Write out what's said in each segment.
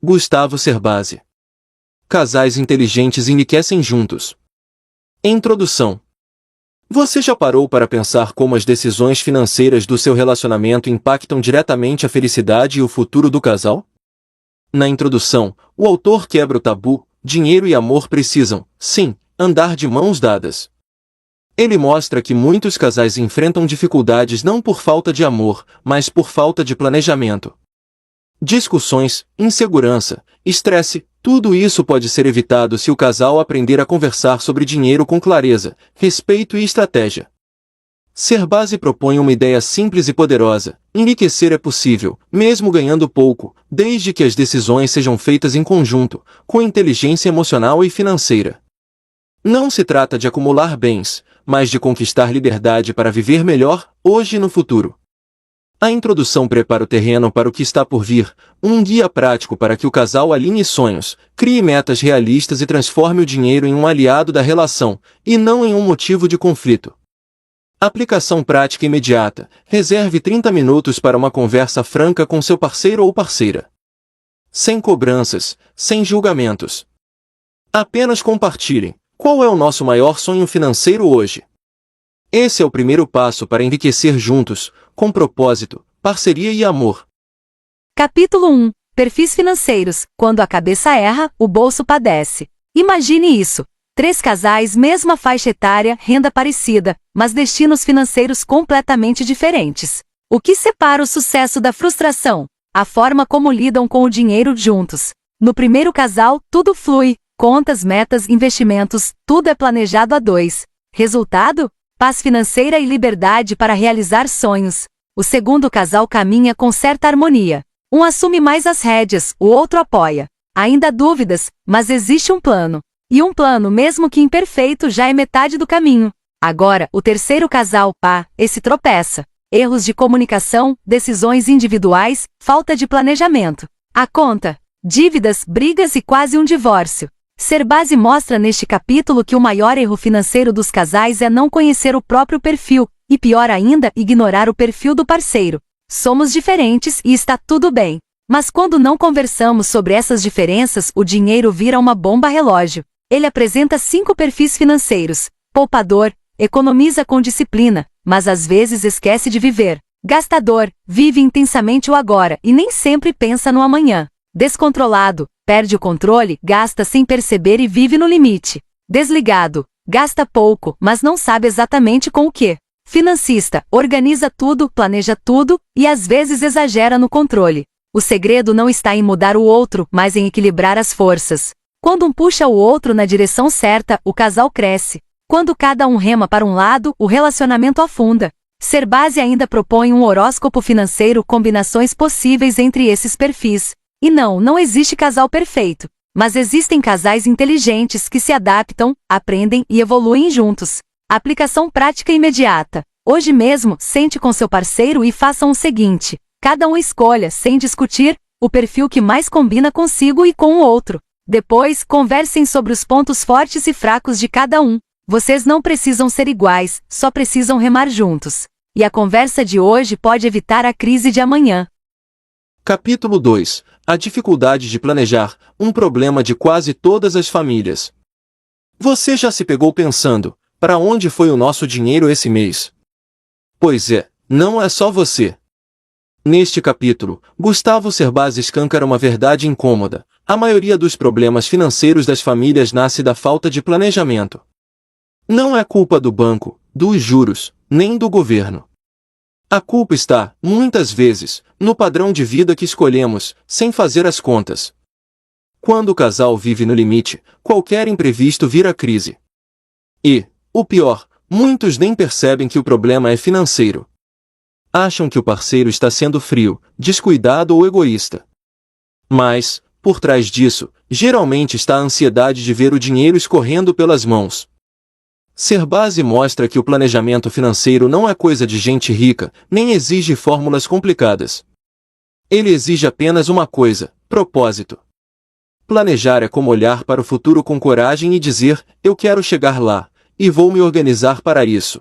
Gustavo Cerbasi. Casais inteligentes enriquecem juntos. Introdução. Você já parou para pensar como as decisões financeiras do seu relacionamento impactam diretamente a felicidade e o futuro do casal? Na introdução, o autor quebra o tabu: dinheiro e amor precisam, sim, andar de mãos dadas. Ele mostra que muitos casais enfrentam dificuldades não por falta de amor, mas por falta de planejamento. Discussões, insegurança, estresse, tudo isso pode ser evitado se o casal aprender a conversar sobre dinheiro com clareza, respeito e estratégia. Cerbasi propõe uma ideia simples e poderosa: enriquecer é possível, mesmo ganhando pouco, desde que as decisões sejam feitas em conjunto, com inteligência emocional e financeira. Não se trata de acumular bens, mas de conquistar liberdade para viver melhor, hoje e no futuro. A introdução prepara o terreno para o que está por vir, um guia prático para que o casal alinhe sonhos, crie metas realistas e transforme o dinheiro em um aliado da relação, e não em um motivo de conflito. Aplicação prática imediata: reserve 30 minutos para uma conversa franca com seu parceiro ou parceira. Sem cobranças, sem julgamentos. Apenas compartilhem: qual é o nosso maior sonho financeiro hoje? Esse é o primeiro passo para enriquecer juntos, com propósito, parceria e amor. Capítulo 1. Perfis financeiros. Quando a cabeça erra, o bolso padece. Imagine isso. 3 casais, mesma faixa etária, renda parecida, mas destinos financeiros completamente diferentes. O que separa o sucesso da frustração? A forma como lidam com o dinheiro juntos. No primeiro casal, tudo flui. Contas, metas, investimentos, tudo é planejado a 2. Resultado? Paz financeira e liberdade para realizar sonhos. O segundo casal caminha com certa harmonia. Um assume mais as rédeas, o outro apoia. Ainda há dúvidas, mas existe um plano. E um plano, mesmo que imperfeito, já é metade do caminho. Agora, o terceiro casal, esse tropeça. Erros de comunicação, decisões individuais, falta de planejamento. A conta, dívidas, brigas e quase um divórcio. Cerbasi mostra neste capítulo que o maior erro financeiro dos casais é não conhecer o próprio perfil, e pior ainda, ignorar o perfil do parceiro. Somos diferentes e está tudo bem. Mas quando não conversamos sobre essas diferenças, o dinheiro vira uma bomba relógio. Ele apresenta 5 perfis financeiros: poupador, economiza com disciplina, mas às vezes esquece de viver. Gastador, vive intensamente o agora e nem sempre pensa no amanhã. Descontrolado, perde o controle, gasta sem perceber e vive no limite. Desligado, gasta pouco, mas não sabe exatamente com o que. Financista, organiza tudo, planeja tudo, e às vezes exagera no controle. O segredo não está em mudar o outro, mas em equilibrar as forças. Quando um puxa o outro na direção certa, o casal cresce. Quando cada um rema para um lado, o relacionamento afunda. Cerbasi ainda propõe um horóscopo financeiro, combinações possíveis entre esses perfis. E não existe casal perfeito, mas existem casais inteligentes que se adaptam, aprendem e evoluem juntos. Aplicação prática imediata. Hoje mesmo, sente com seu parceiro e façam o seguinte: cada um escolha, sem discutir, o perfil que mais combina consigo e com o outro. Depois, conversem sobre os pontos fortes e fracos de cada um. Vocês não precisam ser iguais, só precisam remar juntos. E a conversa de hoje pode evitar a crise de amanhã. Capítulo 2. A dificuldade de planejar, um problema de quase todas as famílias. Você já se pegou pensando: para onde foi o nosso dinheiro esse mês? Pois é, não é só você. Neste capítulo, Gustavo Cerbasi escancara uma verdade incômoda: a maioria dos problemas financeiros das famílias nasce da falta de planejamento. Não é culpa do banco, dos juros, nem do governo. A culpa está, muitas vezes, no padrão de vida que escolhemos, sem fazer as contas. Quando o casal vive no limite, qualquer imprevisto vira crise. E, o pior, muitos nem percebem que o problema é financeiro. Acham que o parceiro está sendo frio, descuidado ou egoísta. Mas, por trás disso, geralmente está a ansiedade de ver o dinheiro escorrendo pelas mãos. Cerbasi mostra que o planejamento financeiro não é coisa de gente rica, nem exige fórmulas complicadas. Ele exige apenas uma coisa: propósito. Planejar é como olhar para o futuro com coragem e dizer: eu quero chegar lá, e vou me organizar para isso.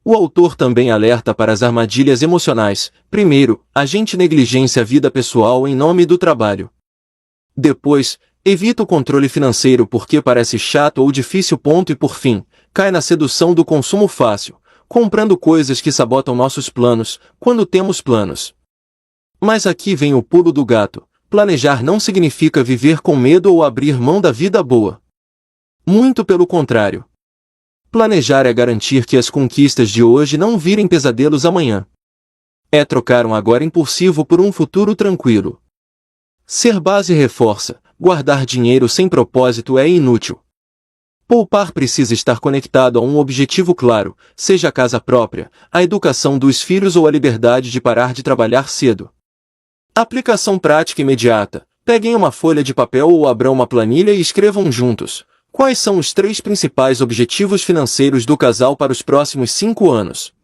O autor também alerta para as armadilhas emocionais. Primeiro, a gente negligencia a vida pessoal em nome do trabalho. Depois, evita o controle financeiro porque parece chato ou difícil. E por fim, cai na sedução do consumo fácil, comprando coisas que sabotam nossos planos, quando temos planos. Mas aqui vem o pulo do gato. Planejar não significa viver com medo ou abrir mão da vida boa. Muito pelo contrário. Planejar é garantir que as conquistas de hoje não virem pesadelos amanhã. É trocar um agora impulsivo por um futuro tranquilo. Ser base reforça, guardar dinheiro sem propósito é inútil. Poupar precisa estar conectado a um objetivo claro, seja a casa própria, a educação dos filhos ou a liberdade de parar de trabalhar cedo. Aplicação prática imediata. Peguem uma folha de papel ou abram uma planilha e escrevam juntos. Quais são os 3 principais objetivos financeiros do casal para os próximos 5 anos?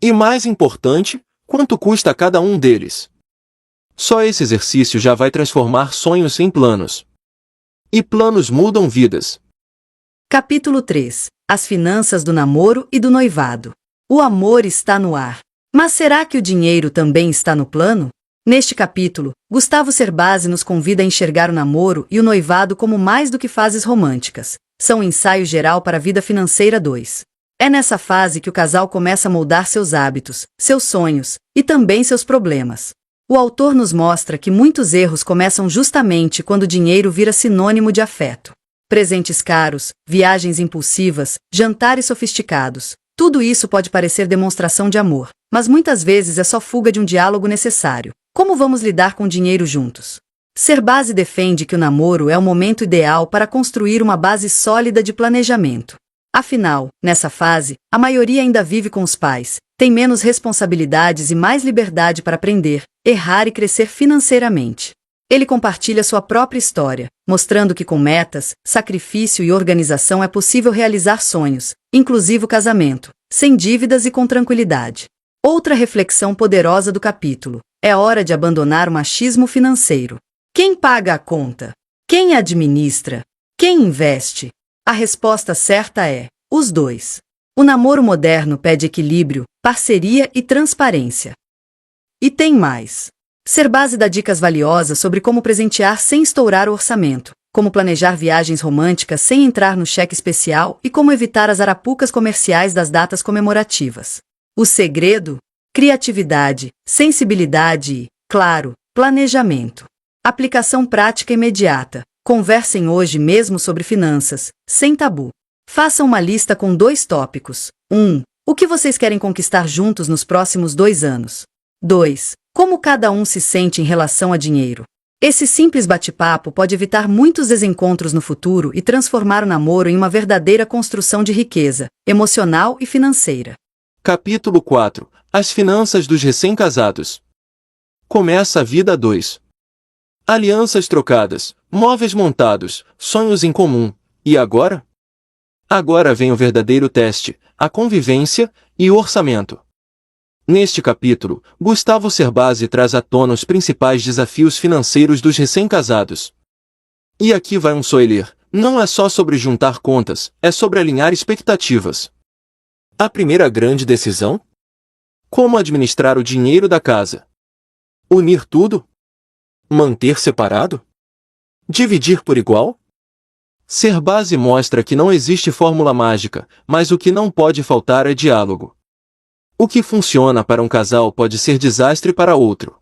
E mais importante, quanto custa cada um deles? Só esse exercício já vai transformar sonhos em planos. E planos mudam vidas. Capítulo 3. As finanças do namoro e do noivado. O amor está no ar. Mas será que o dinheiro também está no plano? Neste capítulo, Gustavo Cerbasi nos convida a enxergar o namoro e o noivado como mais do que fases românticas. São um ensaio geral para a vida financeira 2. É nessa fase que o casal começa a moldar seus hábitos, seus sonhos e também seus problemas. O autor nos mostra que muitos erros começam justamente quando o dinheiro vira sinônimo de afeto. Presentes caros, viagens impulsivas, jantares sofisticados. Tudo isso pode parecer demonstração de amor, mas muitas vezes é só fuga de um diálogo necessário. Como vamos lidar com o dinheiro juntos? Cerbasi defende que o namoro é o momento ideal para construir uma base sólida de planejamento. Afinal, nessa fase, a maioria ainda vive com os pais, tem menos responsabilidades e mais liberdade para aprender, errar e crescer financeiramente. Ele compartilha sua própria história, mostrando que com metas, sacrifício e organização é possível realizar sonhos, inclusive o casamento, sem dívidas e com tranquilidade. Outra reflexão poderosa do capítulo: é hora de abandonar o machismo financeiro. Quem paga a conta? Quem administra? Quem investe? A resposta certa é: os dois. O namoro moderno pede equilíbrio, parceria e transparência. E tem mais. Cerbasi dá dicas valiosas sobre como presentear sem estourar o orçamento, como planejar viagens românticas sem entrar no cheque especial e como evitar as arapucas comerciais das datas comemorativas. O segredo? Criatividade, sensibilidade e, claro, planejamento. Aplicação prática imediata. Conversem hoje mesmo sobre finanças, sem tabu. Façam uma lista com 2 tópicos. 1. O que vocês querem conquistar juntos nos próximos 2 anos? 2. Como cada um se sente em relação a dinheiro? Esse simples bate-papo pode evitar muitos desencontros no futuro e transformar o namoro em uma verdadeira construção de riqueza, emocional e financeira. Capítulo 4. As finanças dos recém-casados. Começa a vida 2. Alianças trocadas, móveis montados, sonhos em comum. E agora? Agora vem o verdadeiro teste, a convivência e o orçamento. Neste capítulo, Gustavo Cerbasi traz à tona os principais desafios financeiros dos recém-casados. E aqui vai um spoiler: não é só sobre juntar contas, é sobre alinhar expectativas. A primeira grande decisão? Como administrar o dinheiro da casa? Unir tudo? Manter separado? Dividir por igual? Cerbasi mostra que não existe fórmula mágica, mas o que não pode faltar é diálogo. O que funciona para um casal pode ser desastre para outro.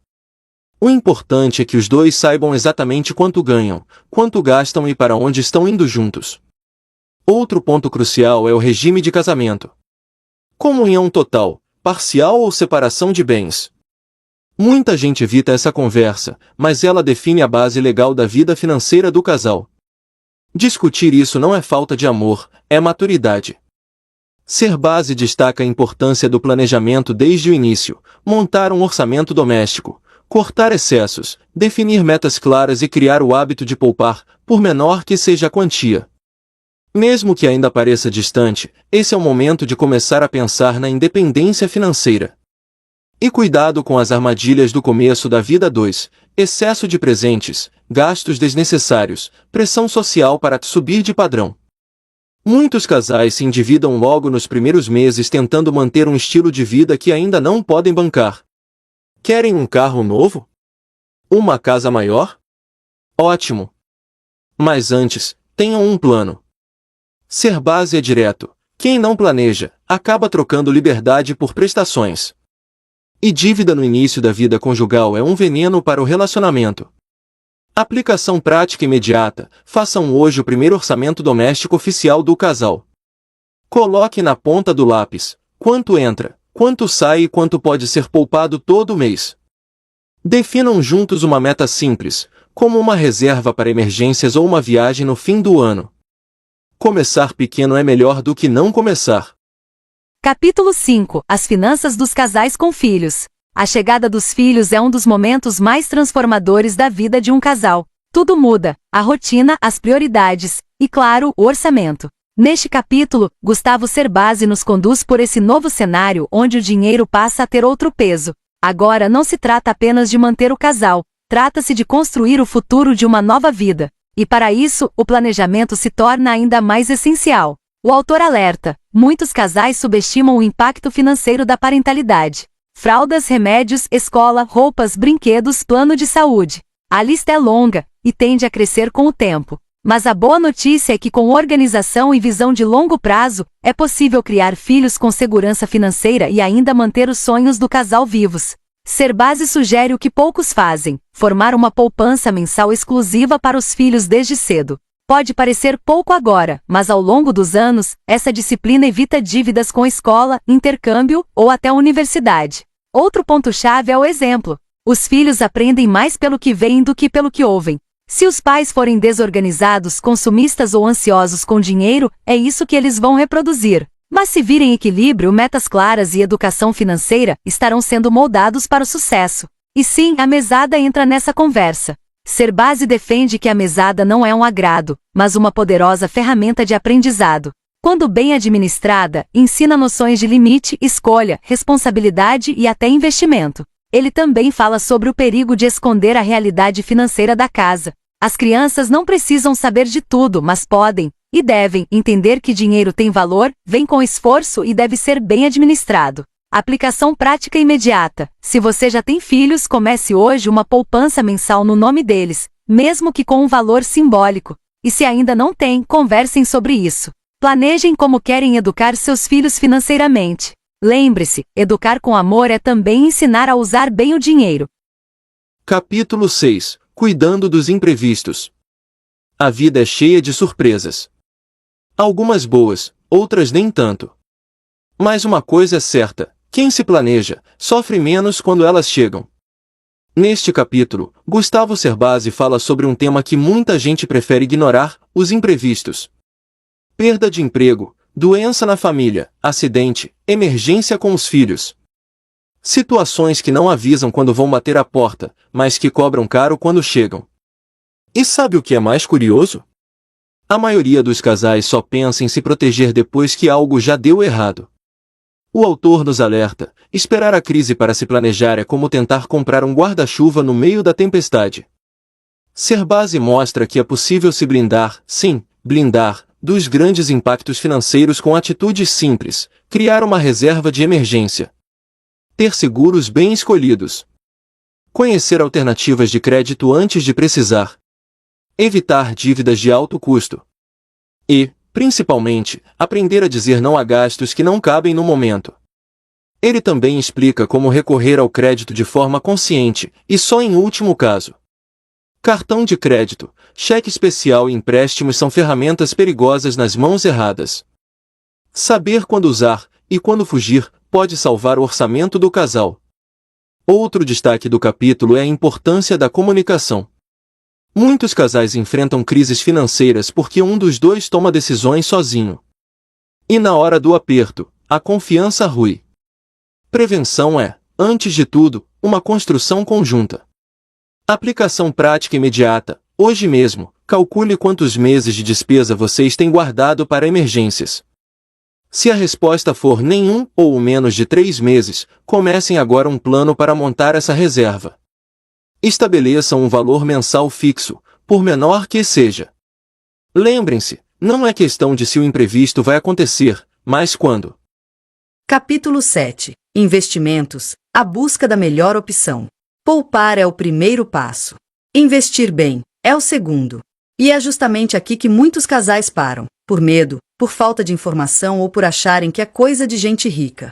O importante é que os dois saibam exatamente quanto ganham, quanto gastam e para onde estão indo juntos. Outro ponto crucial é o regime de casamento. Comunhão total, parcial ou separação de bens. Muita gente evita essa conversa, mas ela define a base legal da vida financeira do casal. Discutir isso não é falta de amor, é maturidade. Cerbasi destaca a importância do planejamento desde o início, montar um orçamento doméstico, cortar excessos, definir metas claras e criar o hábito de poupar, por menor que seja a quantia. Mesmo que ainda pareça distante, esse é o momento de começar a pensar na independência financeira. E cuidado com as armadilhas do começo da vida 2, excesso de presentes, gastos desnecessários, pressão social para subir de padrão. Muitos casais se endividam logo nos primeiros meses tentando manter um estilo de vida que ainda não podem bancar. Querem um carro novo? Uma casa maior? Ótimo! Mas antes, tenham um plano. Ser base é direto. Quem não planeja, acaba trocando liberdade por prestações. E dívida no início da vida conjugal é um veneno para o relacionamento. Aplicação prática imediata. Façam hoje o primeiro orçamento doméstico oficial do casal. Coloque na ponta do lápis quanto entra, quanto sai e quanto pode ser poupado todo mês. Definam juntos uma meta simples, como uma reserva para emergências ou uma viagem no fim do ano. Começar pequeno é melhor do que não começar. Capítulo 5. As finanças dos casais com filhos. A chegada dos filhos é um dos momentos mais transformadores da vida de um casal. Tudo muda, a rotina, as prioridades e, claro, o orçamento. Neste capítulo, Gustavo Cerbasi nos conduz por esse novo cenário onde o dinheiro passa a ter outro peso. Agora não se trata apenas de manter o casal, trata-se de construir o futuro de uma nova vida. E para isso, o planejamento se torna ainda mais essencial. O autor alerta: muitos casais subestimam o impacto financeiro da parentalidade. Fraldas, remédios, escola, roupas, brinquedos, plano de saúde. A lista é longa e tende a crescer com o tempo. Mas a boa notícia é que com organização e visão de longo prazo, é possível criar filhos com segurança financeira e ainda manter os sonhos do casal vivos. Cerbasi sugere o que poucos fazem: formar uma poupança mensal exclusiva para os filhos desde cedo. Pode parecer pouco agora, mas ao longo dos anos, essa disciplina evita dívidas com escola, intercâmbio ou até a universidade. Outro ponto-chave é o exemplo. Os filhos aprendem mais pelo que veem do que pelo que ouvem. Se os pais forem desorganizados, consumistas ou ansiosos com dinheiro, é isso que eles vão reproduzir. Mas se virem equilíbrio, metas claras e educação financeira, estarão sendo moldados para o sucesso. E sim, a mesada entra nessa conversa. Cerbasi defende que a mesada não é um agrado, mas uma poderosa ferramenta de aprendizado. Quando bem administrada, ensina noções de limite, escolha, responsabilidade e até investimento. Ele também fala sobre o perigo de esconder a realidade financeira da casa. As crianças não precisam saber de tudo, mas podem, e devem, entender que dinheiro tem valor, vem com esforço e deve ser bem administrado. Aplicação prática imediata. Se você já tem filhos, comece hoje uma poupança mensal no nome deles, mesmo que com um valor simbólico. E se ainda não tem, conversem sobre isso. Planejem como querem educar seus filhos financeiramente. Lembre-se, educar com amor é também ensinar a usar bem o dinheiro. Capítulo 6. Cuidando dos imprevistos. A vida é cheia de surpresas. Algumas boas, outras nem tanto. Mas uma coisa é certa: quem se planeja, sofre menos quando elas chegam. Neste capítulo, Gustavo Cerbasi fala sobre um tema que muita gente prefere ignorar: os imprevistos. Perda de emprego, doença na família, acidente, emergência com os filhos. Situações que não avisam quando vão bater a porta, mas que cobram caro quando chegam. E sabe o que é mais curioso? A maioria dos casais só pensa em se proteger depois que algo já deu errado. O autor nos alerta: esperar a crise para se planejar é como tentar comprar um guarda-chuva no meio da tempestade. Cerbasi mostra que é possível se blindar, sim, blindar, dos grandes impactos financeiros com atitudes simples: criar uma reserva de emergência, ter seguros bem escolhidos, conhecer alternativas de crédito antes de precisar, evitar dívidas de alto custo e, principalmente, aprender a dizer não a gastos que não cabem no momento. Ele também explica como recorrer ao crédito de forma consciente e só em último caso. Cartão de crédito, cheque especial e empréstimos são ferramentas perigosas nas mãos erradas. Saber quando usar e quando fugir pode salvar o orçamento do casal. Outro destaque do capítulo é a importância da comunicação. Muitos casais enfrentam crises financeiras porque um dos dois toma decisões sozinho. E na hora do aperto, a confiança rui. Prevenção é, antes de tudo, uma construção conjunta. Aplicação prática imediata. Hoje mesmo, calcule quantos meses de despesa vocês têm guardado para emergências. Se a resposta for nenhum ou menos de 3 meses, comecem agora um plano para montar essa reserva. Estabeleçam um valor mensal fixo, por menor que seja. Lembrem-se, não é questão de se o imprevisto vai acontecer, mas quando. Capítulo 7. Investimentos. A busca da melhor opção. Poupar é o primeiro passo. Investir bem. é o segundo. E é justamente aqui que muitos casais param, por medo, por falta de informação ou por acharem que é coisa de gente rica.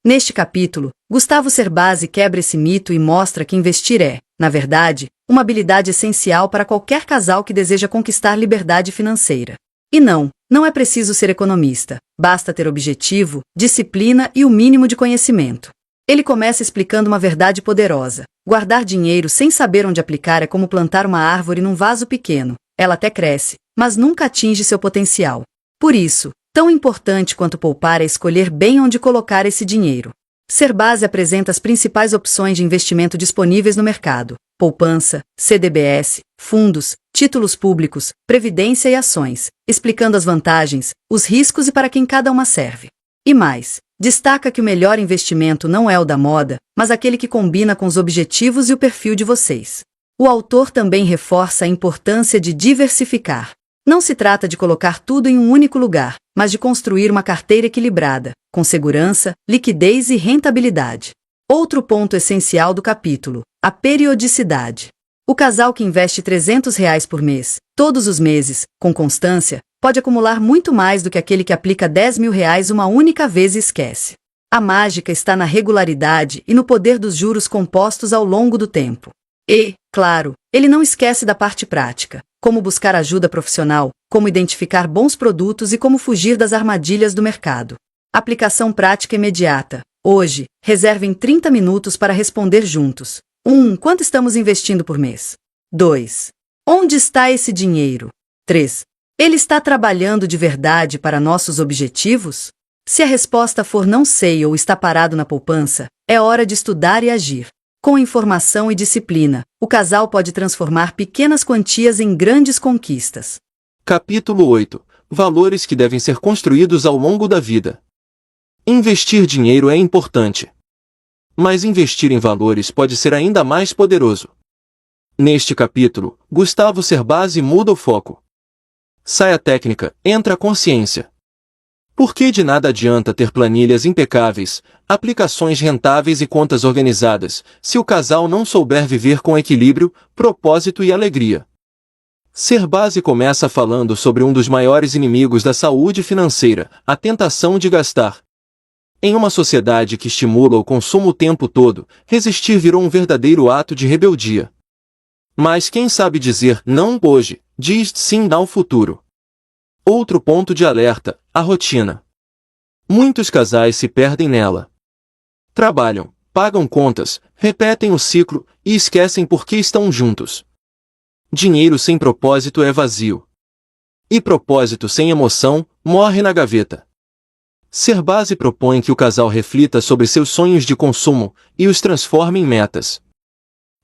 Neste capítulo, Gustavo Cerbasi quebra esse mito e mostra que investir é, na verdade, uma habilidade essencial para qualquer casal que deseja conquistar liberdade financeira. E não é preciso ser economista, basta ter objetivo, disciplina e o mínimo de conhecimento. Ele começa explicando uma verdade poderosa. Guardar dinheiro sem saber onde aplicar é como plantar uma árvore num vaso pequeno. Ela até cresce, mas nunca atinge seu potencial. Por isso, tão importante quanto poupar é escolher bem onde colocar esse dinheiro. Cerbasi apresenta as principais opções de investimento disponíveis no mercado: poupança, CDBs, fundos, títulos públicos, previdência e ações, explicando as vantagens, os riscos e para quem cada uma serve. E mais, destaca que o melhor investimento não é o da moda, mas aquele que combina com os objetivos e o perfil de vocês. O autor também reforça a importância de diversificar. Não se trata de colocar tudo em um único lugar, mas de construir uma carteira equilibrada, com segurança, liquidez e rentabilidade. Outro ponto essencial do capítulo: a periodicidade. O casal que investe R$300 por mês, todos os meses, com constância, pode acumular muito mais do que aquele que aplica R$10.000 uma única vez e esquece. A mágica está na regularidade e no poder dos juros compostos ao longo do tempo. E, claro, ele não esquece da parte prática: como buscar ajuda profissional, como identificar bons produtos e como fugir das armadilhas do mercado. Aplicação prática imediata. Hoje, reservem 30 minutos para responder juntos. 1. Quanto estamos investindo por mês? 2. Onde está esse dinheiro? 3. Ele está trabalhando de verdade para nossos objetivos? Se a resposta for não sei ou está parado na poupança, é hora de estudar e agir. Com informação e disciplina, o casal pode transformar pequenas quantias em grandes conquistas. Capítulo 8. Valores que devem ser construídos ao longo da vida. Investir dinheiro é importante. Mas investir em valores pode ser ainda mais poderoso. Neste capítulo, Gustavo Cerbasi muda o foco. Sai a técnica, entra a consciência. Porque de nada adianta ter planilhas impecáveis, aplicações rentáveis e contas organizadas, se o casal não souber viver com equilíbrio, propósito e alegria. Cerbasi começa falando sobre um dos maiores inimigos da saúde financeira: a tentação de gastar. Em uma sociedade que estimula o consumo o tempo todo, resistir virou um verdadeiro ato de rebeldia. Mas quem sabe dizer não hoje, diz sim ao futuro. Outro ponto de alerta: a rotina. Muitos casais se perdem nela. Trabalham, pagam contas, repetem o ciclo e esquecem por que estão juntos. Dinheiro sem propósito é vazio. E propósito sem emoção morre na gaveta. Cerbasi propõe que o casal reflita sobre seus sonhos de consumo e os transforme em metas.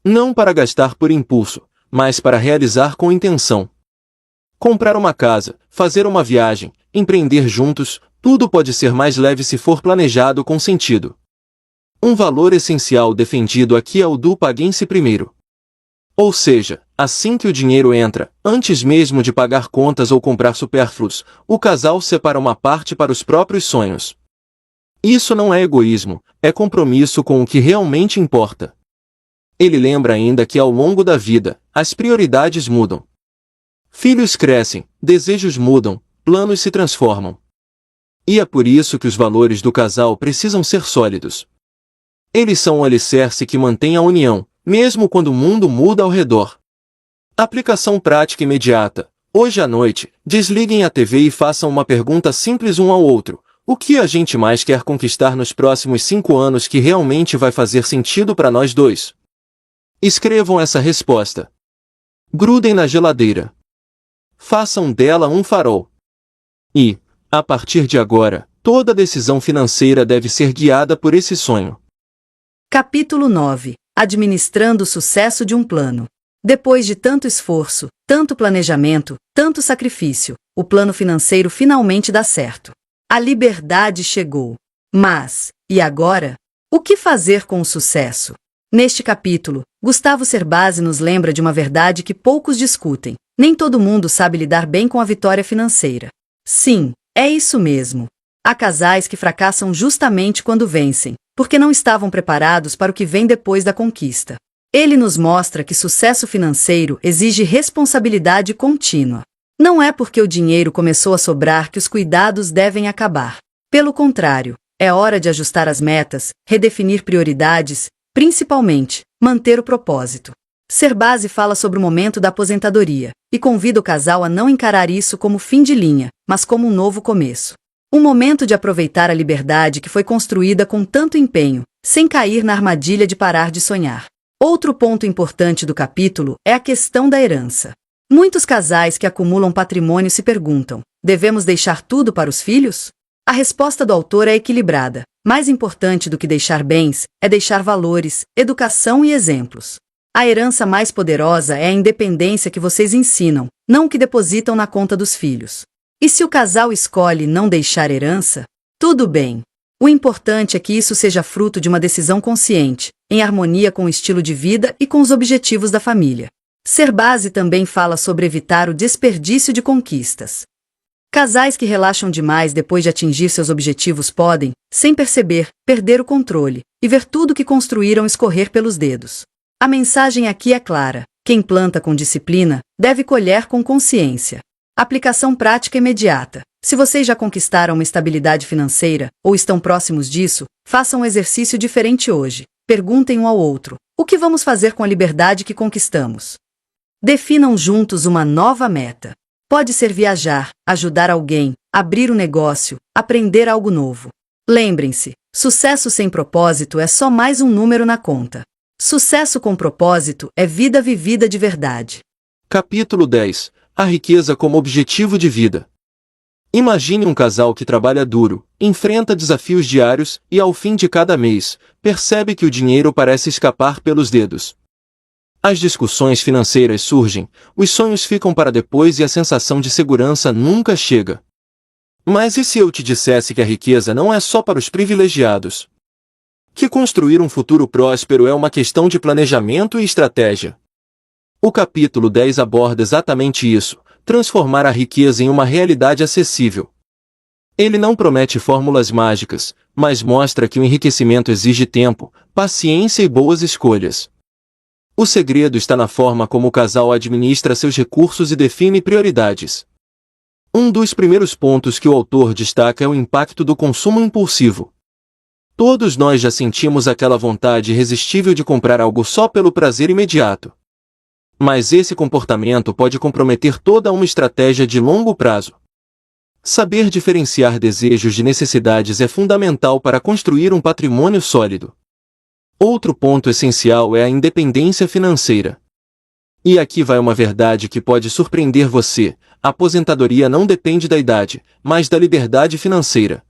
Não para gastar por impulso, mas para realizar com intenção. Comprar uma casa, fazer uma viagem, empreender juntos, tudo pode ser mais leve se for planejado com sentido. Um valor essencial defendido aqui é o do paguem-se primeiro. Ou seja, assim que o dinheiro entra, antes mesmo de pagar contas ou comprar supérfluos, o casal separa uma parte para os próprios sonhos. Isso não é egoísmo, é compromisso com o que realmente importa. Ele lembra ainda que ao longo da vida, as prioridades mudam. Filhos crescem, desejos mudam, planos se transformam. E é por isso que os valores do casal precisam ser sólidos. Eles são o alicerce que mantém a união, mesmo quando o mundo muda ao redor. Aplicação prática imediata. Hoje à noite, desliguem a TV e façam uma pergunta simples um ao outro: o que a gente mais quer conquistar nos próximos 5 anos que realmente vai fazer sentido para nós dois? Escrevam essa resposta. Grudem na geladeira. Façam dela um farol. E, a partir de agora, toda decisão financeira deve ser guiada por esse sonho. Capítulo 9. Administrando o sucesso de um plano. Depois de tanto esforço, tanto planejamento, tanto sacrifício, o plano financeiro finalmente dá certo. A liberdade chegou. Mas, e agora? O que fazer com o sucesso? Neste capítulo, Gustavo Cerbasi nos lembra de uma verdade que poucos discutem: nem todo mundo sabe lidar bem com a vitória financeira. Sim, é isso mesmo. Há casais que fracassam justamente quando vencem, porque não estavam preparados para o que vem depois da conquista. Ele nos mostra que sucesso financeiro exige responsabilidade contínua. Não é porque o dinheiro começou a sobrar que os cuidados devem acabar. Pelo contrário, é hora de ajustar as metas, redefinir prioridades, principalmente, manter o propósito. Serbasi fala sobre o momento da aposentadoria e convida o casal a não encarar isso como fim de linha, mas como um novo começo. Um momento de aproveitar a liberdade que foi construída com tanto empenho, sem cair na armadilha de parar de sonhar. Outro ponto importante do capítulo é a questão da herança. Muitos casais que acumulam patrimônio se perguntam: devemos deixar tudo para os filhos? A resposta do autor é equilibrada. Mais importante do que deixar bens, é deixar valores, educação e exemplos. A herança mais poderosa é a independência que vocês ensinam, não o que depositam na conta dos filhos. E se o casal escolhe não deixar herança, tudo bem. O importante é que isso seja fruto de uma decisão consciente, em harmonia com o estilo de vida e com os objetivos da família. Serbasi também fala sobre evitar o desperdício de conquistas. Casais que relaxam demais depois de atingir seus objetivos podem, sem perceber, perder o controle e ver tudo que construíram escorrer pelos dedos. A mensagem aqui é clara: quem planta com disciplina, deve colher com consciência. Aplicação prática imediata. Se vocês já conquistaram uma estabilidade financeira, ou estão próximos disso, façam um exercício diferente hoje. Perguntem um ao outro: o que vamos fazer com a liberdade que conquistamos? Definam juntos uma nova meta. Pode ser viajar, ajudar alguém, abrir um negócio, aprender algo novo. Lembrem-se, sucesso sem propósito é só mais um número na conta. Sucesso com propósito é vida vivida de verdade. Capítulo 10. A riqueza como objetivo de vida. Imagine um casal que trabalha duro, enfrenta desafios diários e, ao fim de cada mês, percebe que o dinheiro parece escapar pelos dedos. As discussões financeiras surgem, os sonhos ficam para depois e a sensação de segurança nunca chega. Mas e se eu te dissesse que a riqueza não é só para os privilegiados? Que construir um futuro próspero é uma questão de planejamento e estratégia. O capítulo 10 aborda exatamente isso: transformar a riqueza em uma realidade acessível. Ele não promete fórmulas mágicas, mas mostra que o enriquecimento exige tempo, paciência e boas escolhas. O segredo está na forma como o casal administra seus recursos e define prioridades. Um dos primeiros pontos que o autor destaca é o impacto do consumo impulsivo. Todos nós já sentimos aquela vontade irresistível de comprar algo só pelo prazer imediato. Mas esse comportamento pode comprometer toda uma estratégia de longo prazo. Saber diferenciar desejos de necessidades é fundamental para construir um patrimônio sólido. Outro ponto essencial é a independência financeira. E aqui vai uma verdade que pode surpreender você: a aposentadoria não depende da idade, mas da liberdade financeira.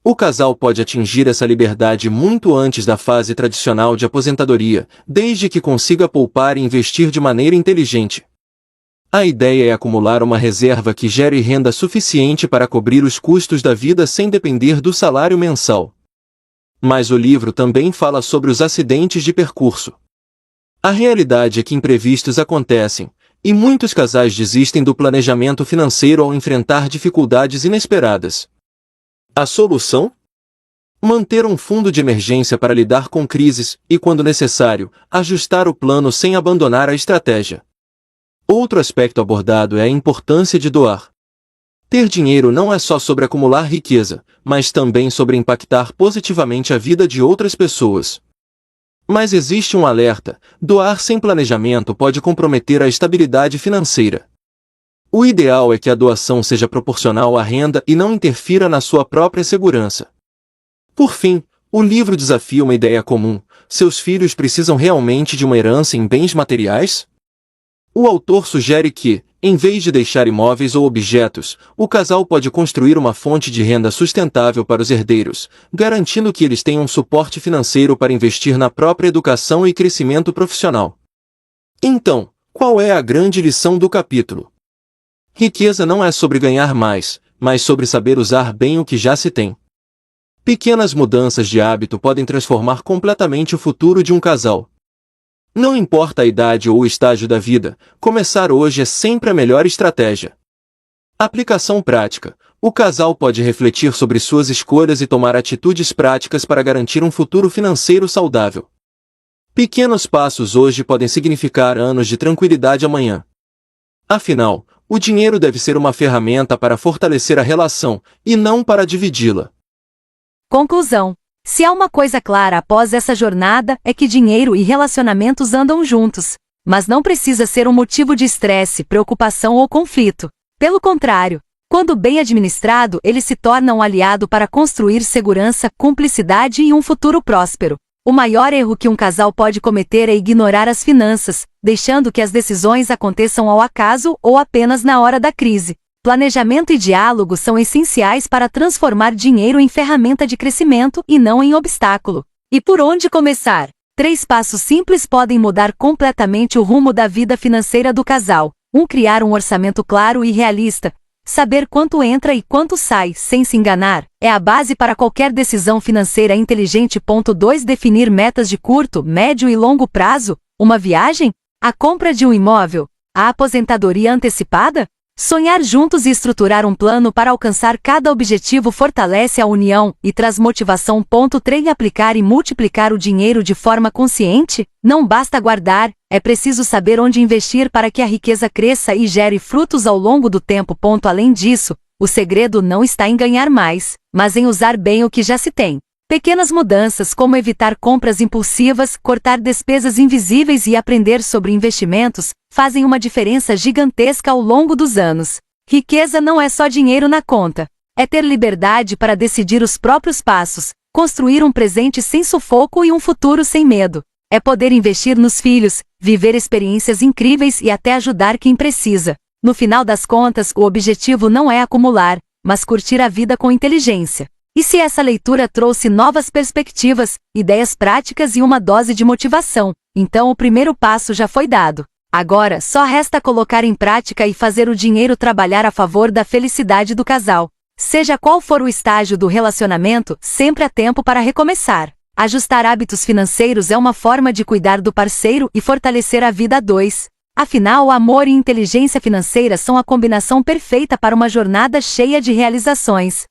O casal pode atingir essa liberdade muito antes da fase tradicional de aposentadoria, desde que consiga poupar e investir de maneira inteligente. A ideia é acumular uma reserva que gere renda suficiente para cobrir os custos da vida sem depender do salário mensal. Mas o livro também fala sobre os acidentes de percurso. A realidade é que imprevistos acontecem, e muitos casais desistem do planejamento financeiro ao enfrentar dificuldades inesperadas. A solução? Manter um fundo de emergência para lidar com crises e, quando necessário, ajustar o plano sem abandonar a estratégia. Outro aspecto abordado é a importância de doar. Ter dinheiro não é só sobre acumular riqueza, mas também sobre impactar positivamente a vida de outras pessoas. Mas existe um alerta: doar sem planejamento pode comprometer a estabilidade financeira. O ideal é que a doação seja proporcional à renda e não interfira na sua própria segurança. Por fim, o livro desafia uma ideia comum: seus filhos precisam realmente de uma herança em bens materiais? O autor sugere que, em vez de deixar imóveis ou objetos, o casal pode construir uma fonte de renda sustentável para os herdeiros, garantindo que eles tenham suporte financeiro para investir na própria educação e crescimento profissional. Então, qual é a grande lição do capítulo? Riqueza não é sobre ganhar mais, mas sobre saber usar bem o que já se tem. Pequenas mudanças de hábito podem transformar completamente o futuro de um casal. Não importa a idade ou o estágio da vida, começar hoje é sempre a melhor estratégia. Aplicação prática. O casal pode refletir sobre suas escolhas e tomar atitudes práticas para garantir um futuro financeiro saudável. Pequenos passos hoje podem significar anos de tranquilidade amanhã. Afinal, o dinheiro deve ser uma ferramenta para fortalecer a relação, e não para dividi-la. Conclusão. Se há uma coisa clara após essa jornada, é que dinheiro e relacionamentos andam juntos. Mas não precisa ser um motivo de estresse, preocupação ou conflito. Pelo contrário, quando bem administrado, ele se torna um aliado para construir segurança, cumplicidade e um futuro próspero. O maior erro que um casal pode cometer é ignorar as finanças, deixando que as decisões aconteçam ao acaso ou apenas na hora da crise. Planejamento e diálogo são essenciais para transformar dinheiro em ferramenta de crescimento e não em obstáculo. E por onde começar? 3 passos simples podem mudar completamente o rumo da vida financeira do casal. 1. Criar um orçamento claro e realista. Saber quanto entra e quanto sai, sem se enganar, é a base para qualquer decisão financeira inteligente. 2. Definir metas de curto, médio e longo prazo. Uma viagem? A compra de um imóvel? A aposentadoria antecipada? Sonhar juntos e estruturar um plano para alcançar cada objetivo fortalece a união e traz motivação. 3. Aplicar e multiplicar o dinheiro de forma consciente. Não basta guardar, é preciso saber onde investir para que a riqueza cresça e gere frutos ao longo do tempo. Além disso, o segredo não está em ganhar mais, mas em usar bem o que já se tem. Pequenas mudanças como evitar compras impulsivas, cortar despesas invisíveis e aprender sobre investimentos, fazem uma diferença gigantesca ao longo dos anos. Riqueza não é só dinheiro na conta. É ter liberdade para decidir os próprios passos, construir um presente sem sufoco e um futuro sem medo. É poder investir nos filhos, viver experiências incríveis e até ajudar quem precisa. No final das contas, o objetivo não é acumular, mas curtir a vida com inteligência. E se essa leitura trouxe novas perspectivas, ideias práticas e uma dose de motivação, então o primeiro passo já foi dado. Agora, só resta colocar em prática e fazer o dinheiro trabalhar a favor da felicidade do casal. Seja qual for o estágio do relacionamento, sempre há tempo para recomeçar. Ajustar hábitos financeiros é uma forma de cuidar do parceiro e fortalecer a vida a dois. Afinal, amor e inteligência financeira são a combinação perfeita para uma jornada cheia de realizações.